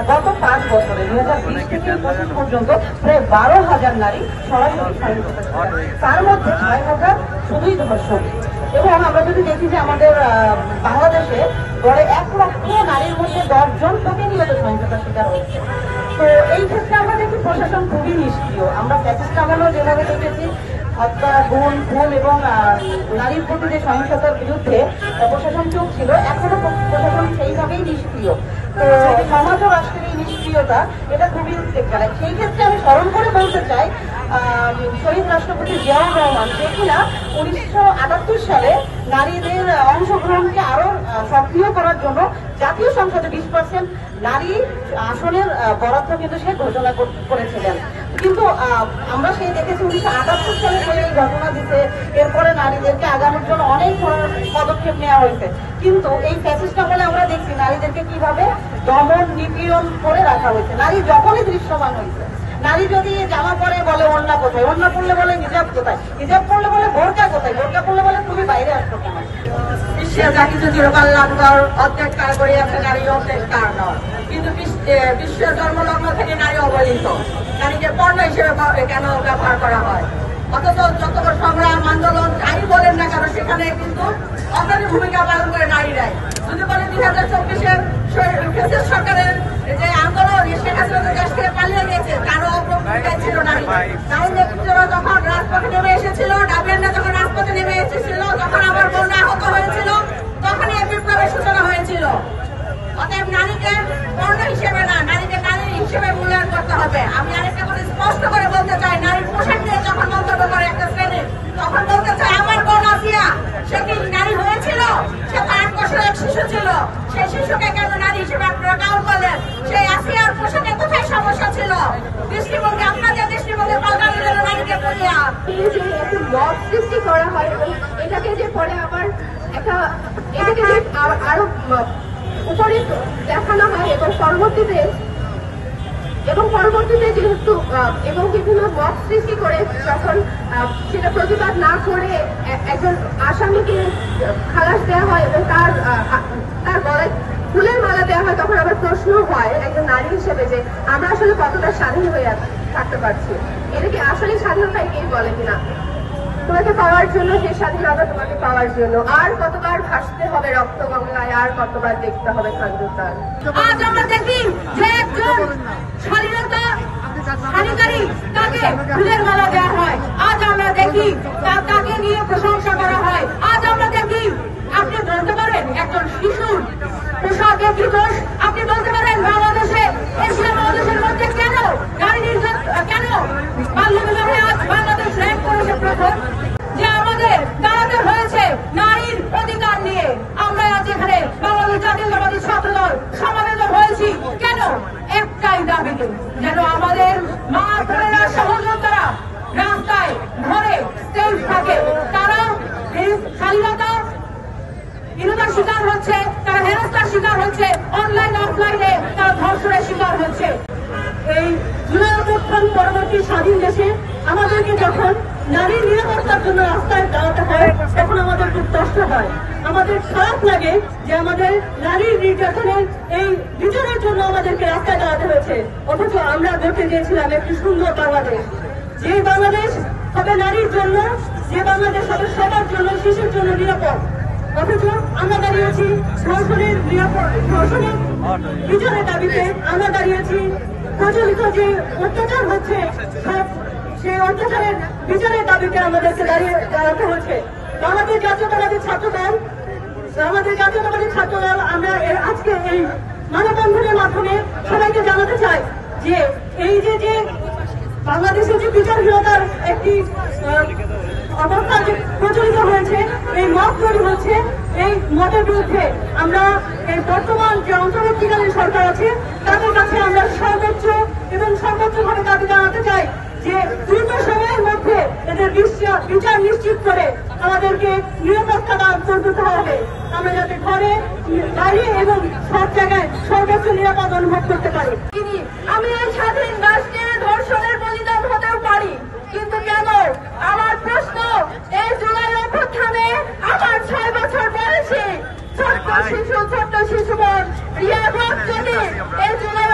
গত 5 বছরে 2020 থেকে 2025 পর্যন্ত প্রায় 12,000 নারী সরাসরি সহিংসতা শিকার, তার মধ্যে 6,000 শুধুই ধর্ষণ। এবং আমরা যদি দেখি যে আমাদের বাংলাদেশে গড়ে 1 লক্ষ নারীর মধ্যে 10 জন প্রতিনিয়ত সহিংসতার শিকার হচ্ছে। তো এই ক্ষেত্রে আমরা দেখি প্রশাসন খুবই নিষ্ক্রিয়। আমরা ফ্যাসিস্ট আমলও যেভাবে দেখেছি হত্যা, গুম, খুন এবং নারীর প্রতি যে সহিংসতার বিরুদ্ধে প্রশাসন চুপ ছিল, এখনো প্রশাসন সেইভাবেই নিষ্ক্রিয়। তো সমাজ ও রাষ্ট্রের এই নিষ্ক্রিয়তা এটা খুবই উদ্বেগ জানায়। সেই ক্ষেত্রে আমি স্মরণ করে বলতে চাই শহীদ রাষ্ট্রপতি জিয়াউর রহমান, যে কিনা 1978 সালে নারীদের অংশগ্রহণকে আরো সক্রিয় করার জন্য জাতীয় সংসদে 20% নারী আসনের বরাদ্দ কিন্তু সে ঘোষণা করেছিলেন। কিন্তু আমরা সেই দেখেছি 1978 সালে সে এই ঘটনা দিতে, এরপরে নারীদেরকে আগানোর জন্য অনেক পদক্ষেপ নেওয়া হয়েছে। কিন্তু এই ফ্যাসিস্ট আমলে আমরা দেখছি নারীদেরকে কিভাবে দমন নিপীড়ন করে রাখা হয়েছে। নারী যখনই দৃশ্যমান হয়েছে, নারী যদি জামা পরে বলে ওড়না কোথায়, ওড়না পরলে বলে হিজাব কোথায়, হিজাব পরলে বলে বোরকা কোথায়, বোরকা পরলে বলে তুমি বাইরে আসতো কেন। বিশ্বের যা কিছু চিরকল্যাণকর অর্ধেক কারিগরি আছে নারী, অর্ধেক কারণ। কিন্তু বিশ্বের জন্মলগ্ন থেকে নারী অবহেলিত, নারীকে পণ্য হিসেবে কেন ব্যবহার করা হয়? অথচ যত সংগ্রাম আন্দোলন যাই বলেন না কেন, সেখানে কিন্তু অগ্রণী ভূমিকা পালন করে নারীরাই। যদি বলে 2024-এর সরকারের যে আন্দোলন, শেখ হাসিনা দেশ থেকে পালিয়ে গেছে, তারও অগ্রভূমিকায় ছিল নারী। নারী নেতৃত্বরা যখন রাজপথে নেমে এসেছিল, ডাবিয়ানরা যখন রাজপথে নেমে এসেছিল, যখন আমার বোন আহত হয়েছিল, তখনই এই বিপ্লবের সূচনা হয়েছিল। অতএব নারীকে পণ্য হিসেবে না, নারীকে নারী হিসেবে মূল্যায়ন করতে হবে। আমি আরেকটা কথা স্পষ্ট করে বলতে চাই, নারীর পোশাক নিয়ে যখন মন্তব্য করে একটা শ্রেণী, তখন বলতে চাই আমার বোন আসিয়া, সে কি নারী হয়েছিল? সে 5 বছরের শিশু ছিল। সেই শিশুকে কেন নারী হিসেবে আপনারা কাউন্ট করলেন? সেই আসিয়ার পোশাকে কোথায় সমস্যা ছিল? দৃষ্টিভঙ্গি, আপনাদের দৃষ্টিভঙ্গি পাল্টানোর জন্য নারীকে বলিয়া মত সৃষ্টি করা হয় এবং এটাকে যে পরে আবার এটাকে যে আরো উপরে দেখানো হয় এবং পরবর্তীতে যেহেতু এবং বিভিন্ন মত সৃষ্টি করে যখন সেটা প্রতিবাদ না করে একজন আসামিকে খালাস দেওয়া হয় এবং তার গলায় ফুলের মালা দেওয়া হয়, তখন আবার প্রশ্ন হয় একজন নারী হিসেবে যে আমরা আসলে কতটা স্বাধীন হয়ে থাকতে পারছি। এটাকে আসলে স্বাধীনতা কে বলে কিনা? তোমাকে পাওয়ার জন্য সেই স্বাধীনতা তোমাকে পাওয়ার জন্য আর কতবার ভাসতে হবে রক্ত গঙ্গায়, আর কতবার দেখতে হবে খান্ডুতার। আজ আমরা দেখি যে একজন স্বাধীনতা হানিকারী তাকে ফুলের মালা দেওয়া হয়। আজ আমরা দেখি তাকে নিয়ে প্রশংসা করা হয়। আজ আমরা দেখি, আপনি বলতে পারেন একজন শিশুর পোশাকে কি দোষ? আপনি বলতে পারেন বাংলাদেশে, এশিয়া মহাদেশের মধ্যে কেন নারী নির্যাতন, কেন বাল্যবিবাহে আজ বাংলাদেশ র্যাঙ্ক করেছে প্রথম? যে আমাদের দাঁড়াতে হয়েছে নারীর অধিকার নিয়ে। আমরা আজ এখানে বাংলাদেশ জাতীয়তাবাদী ছাত্রদল সমাবেত হয়েছি কেন? একটাই দাবিতে, যেন আমাদের মা বোনেরা সহযোদ্ধারা রাস্তায় ঘরে সেফ থাকে। তারা স্বাধীনতা হীনতার শিকার হচ্ছে, তারা হেনস্থার শিকার হচ্ছে, অনলাইন অফলাইনে তারা ধর্ষণের শিকার হচ্ছে। এই জুলাই অভ্যুত্থান পরবর্তী স্বাধীন দেশে আমাদেরকে যখন নারীর নিরাপত্তার জন্য রাস্তায় দাঁড়াতে হয়, তখন আমাদের খুব কষ্ট হয়। আমাদের খারাপ লাগে যে আমাদের নারীর নির্যাতনের এই বিচারের জন্য আমাদেরকে রাস্তায় দাঁড়াতে হয়েছে। অথচ আমরা দেখতে চেয়েছিলাম একটি সুন্দর বাংলাদেশ, যে বাংলাদেশ হবে নারীর জন্য, যে বাংলাদেশ হবে সবার জন্য, শিশুর জন্য নিরাপদ। অথচ আমরা দাঁড়িয়েছি ধর্ষণের বিচারের দাবিতে, আমরা দাঁড়িয়েছি প্রচলিত যে অত্যাচার হচ্ছে সেই অত্যাচারের বিচারের দাবিতে আমাদেরকে দাঁড়াতে হচ্ছে। আমাদের জাতীয়তাবাদী ছাত্রদল আমরা আজকে এই মানববন্ধনের মাধ্যমে সবাইকে জানাতে চাই যে এই যে বাংলাদেশে যে বিচারহীনতার একটি অবস্থা যে প্রচলিত হয়েছে, এই মত তৈরি হচ্ছে, এই মতের বিরুদ্ধে আমরা এই বর্তমান যে অন্তর্বর্তীকালীন সরকার আছে তাদের কাছে আমরা সর্বোচ্চভাবে দাবি জানাতে চাই যে দ্রুত সময়ের মধ্যে এদের বিচার নিশ্চিত করে আমাদেরকে নিরাপত্তা দান করতে হবে, আমরা যাতে ঘরে, বাইরে এবং সব জায়গায় সর্বোচ্চ নিরাপদ অনুভব করতে পারি। আমি এই স্বাধীন রাষ্ট্রে ধর্ষণের বলিদান হতেও পারি, কিন্তু কেন? আমার প্রশ্ন, এই জুলাই অভ্যুত্থানে আমার 6 বছর বয়সী ছোট্ট শিশু বোন রিয়া যদি এই জুলাই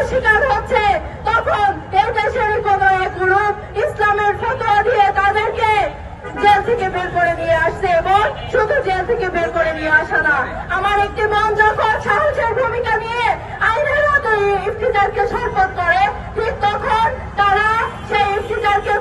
জুলুমের শিকার হচ্ছে, তখন এই দেশের কোন এক গ্রুপ ইসলামের ফতোয়া দিয়ে তাদেরকে জেল থেকে বের করে নিয়ে আসছে, এবং শুধু জেল থেকে বের করে নিয়ে আসা না, আমার একটি মন যখন সাহসের ভূমিকা নিয়ে আইনের মতো ইফতিজারকে শরবত করে, ঠিক তখন তারা সেই ইফতিজারকে